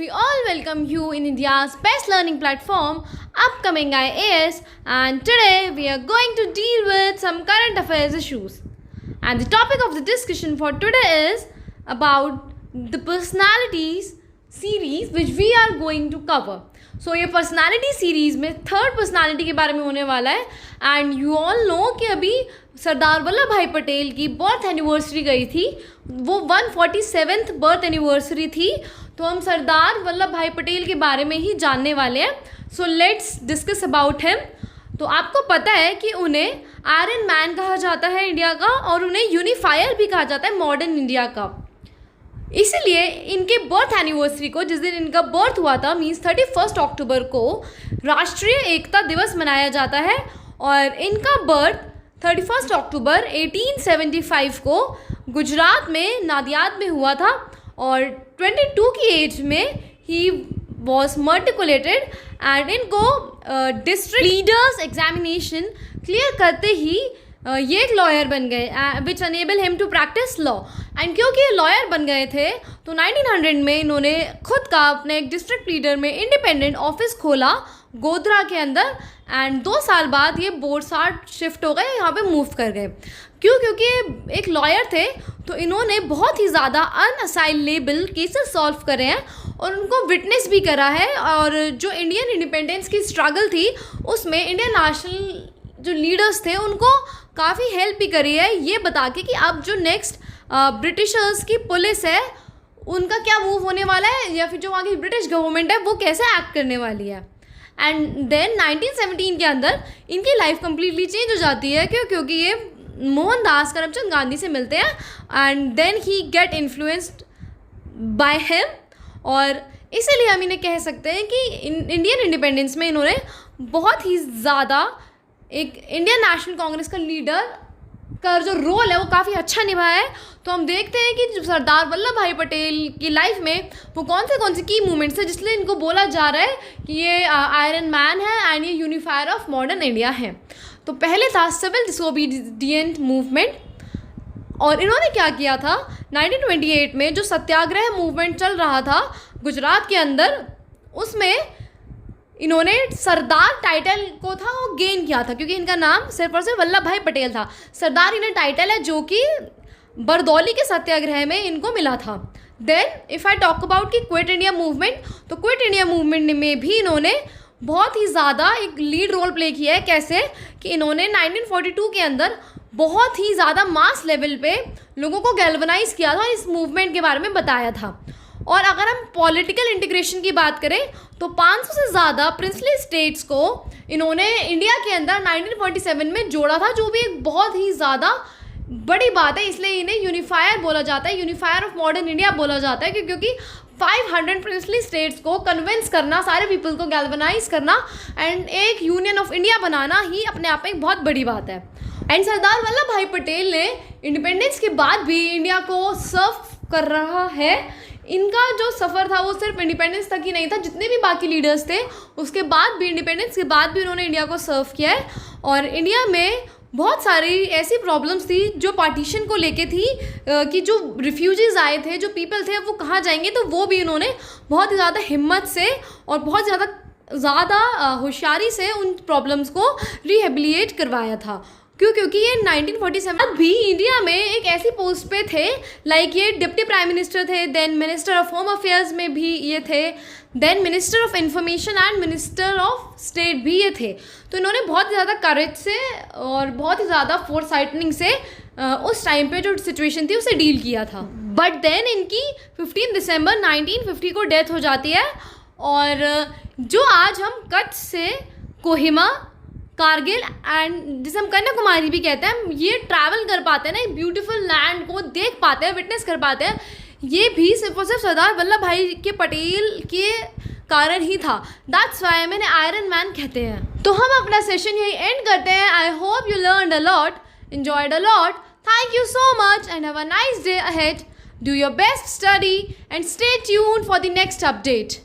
we all welcome you in India's best learning platform, Upcoming IAS, and today we are going to deal with some current affairs issues. And the topic of the discussion for today is about the personalities series which we are going to cover. So ये personality series में third personality के बारे में होने वाला है. And you all know कि अभी सरदार वल्लभ भाई पटेल की बर्थ एनिवर्सरी गई थी, वो 147th बर्थ एनिवर्सरी थी. तो हम सरदार वल्लभ भाई पटेल के बारे में ही जानने वाले हैं. So let's discuss about him. तो आपको पता है कि उन्हें आयरन मैन कहा जाता है इंडिया का, और उन्हें यूनिफायर भी कहा जाता है मॉडर्न इंडिया का. इसीलिए इनके बर्थ एनिवर्सरी को, जिस दिन इनका बर्थ हुआ था, मीन्स 31 अक्टूबर को राष्ट्रीय एकता दिवस मनाया जाता है. और इनका बर्थ 31 अक्टूबर 1875 को गुजरात में नादियाद में हुआ था. और 22 की एज में ही वॉज मर्टिकुलेटेड एंड इनको डिस्ट्रिक्ट लीडर्स एग्जामिनेशन क्लियर करते ही ये एक लॉयर बन गए, which enable him to practise law. And क्योंकि ये लॉयर बन गए थे तो 1900 में इन्होंने खुद का अपने एक डिस्ट्रिक्ट लीडर में इंडिपेंडेंट ऑफिस खोला गोधरा के अंदर. एंड 2 साल बाद ये बोरसाट शिफ्ट हो गए, यहाँ पे मूव कर गए. क्योंकि एक लॉयर थे तो इन्होंने बहुत ही ज़्यादा अनअसाइलेबल केसेस सॉल्व करे हैं और उनको विटनेस भी करा है. और जो इंडियन इंडिपेंडेंस की स्ट्रगल थी उसमें इंडियन नेशनल जो लीडर्स थे उनको काफ़ी हेल्प भी करी है, ये बता के कि अब जो नेक्स्ट ब्रिटिशर्स की पुलिस है उनका क्या मूव होने वाला है, या फिर जो वहाँ की ब्रिटिश गवर्नमेंट है वो कैसे एक्ट करने वाली है. एंड देन 1917 के अंदर इनकी लाइफ कम्प्लीटली चेंज हो जाती है. क्योंकि ये मोहनदास करमचंद गांधी से मिलते हैं and then he get influenced by him. और इसीलिए हम इन्हें कह सकते हैं कि इंडियन इंडिपेंडेंस में इन्होंने बहुत ही ज़्यादा एक इंडियन नेशनल कांग्रेस का लीडर का जो रोल है वो काफ़ी अच्छा निभाया है. तो हम देखते हैं कि जो सरदार वल्लभ भाई पटेल की लाइफ में वो कौन से की मूवमेंट्स है जिसलिए इनको बोला जा रहा है कि ये आयरन मैन है एंड ये यूनिफायर ऑफ मॉडर्न इंडिया है. तो पहले था सिविल डिसोबीडिएंट मूवमेंट. और इन्होंने क्या किया था, 1928 में जो सत्याग्रह मूवमेंट चल रहा था गुजरात के अंदर, उसमें इन्होंने सरदार टाइटल को था वो गेन किया था, क्योंकि इनका नाम सिर्फ और सिर्फ वल्लभ भाई पटेल था. सरदार इन्हें टाइटल है जो कि बरदौली के सत्याग्रह में इनको मिला था. Then if I talk about कि क्विट इंडिया मूवमेंट, तो क्विट इंडिया मूवमेंट में भी इन्होंने बहुत ही ज़्यादा एक लीड रोल प्ले किया है. कैसे कि इन्होंने 1942 के अंदर बहुत ही ज़्यादा मास लेवल पे लोगों को गैल्वनाइज किया था, इस मूवमेंट के बारे में बताया था. और अगर हम पॉलिटिकल इंटीग्रेशन की बात करें तो 500 से ज़्यादा प्रिंसली स्टेट्स को इन्होंने इंडिया के अंदर 1947 में जोड़ा था, जो भी एक बहुत ही ज़्यादा बड़ी बात है. इसलिए इन्हें यूनिफायर बोला जाता है, यूनिफायर ऑफ मॉडर्न इंडिया बोला जाता है, क्योंकि 500 प्रिंसली स्टेट्स को कन्विंस करना, सारे पीपल को गैल्वनाइज करना एंड एक यूनियन ऑफ इंडिया बनाना ही अपने आप में एक बहुत बड़ी बात है. एंड सरदार वल्लभ भाई पटेल ने इंडिपेंडेंस के बाद भी इंडिया को सर्व कर रहा है. इनका जो सफ़र था वो सिर्फ इंडिपेंडेंस तक ही नहीं था, जितने भी बाकी लीडर्स थे उसके बाद भी, इंडिपेंडेंस के बाद भी उन्होंने इंडिया को सर्व किया है. और इंडिया में बहुत सारी ऐसी प्रॉब्लम्स थी जो पार्टीशन को लेके थी, कि जो रिफ्यूजीज़ आए थे, जो पीपल थे, वो कहाँ जाएंगे, तो वो भी उन्होंने बहुत ही ज़्यादा हिम्मत से और बहुत ज़्यादा होशियारी से उन प्रॉब्लम्स को रिहेबिलिएट करवाया था. क्योंकि ये 1947 भी इंडिया में एक ऐसी पोस्ट पे थे, लाइक ये डिप्टी प्राइम मिनिस्टर थे, then minister of home affairs में भी ये थे, then minister of information and minister of state भी ये थे. तो इन्होंने बहुत ज़्यादा करेज से और बहुत ही ज़्यादा फोरसाइटनिंग से उस टाइम पे जो सिचुएशन थी उसे डील किया था. बट देन इनकी 15 दिसंबर 1950 को डेथ हो जाती है. और जो आज हम कच्छ से कोहिमा, कारगिल एंड जिसे हम कन्याकुमारी भी कहते हैं, ये ट्रैवल कर पाते हैं ना, एक ब्यूटीफुल लैंड को देख पाते हैं, विटनेस कर पाते हैं, ये भी सिर्फ और सिर्फ सरदार वल्लभ भाई के पटेल के कारण ही था. दैट्स वाई मैंने आयरन मैन कहते हैं. तो हम अपना सेशन यही एंड करते हैं. I hope you learned a lot, enjoyed a lot. Thank you so much and have a nice day ahead. Do your best study and stay tuned for the next update.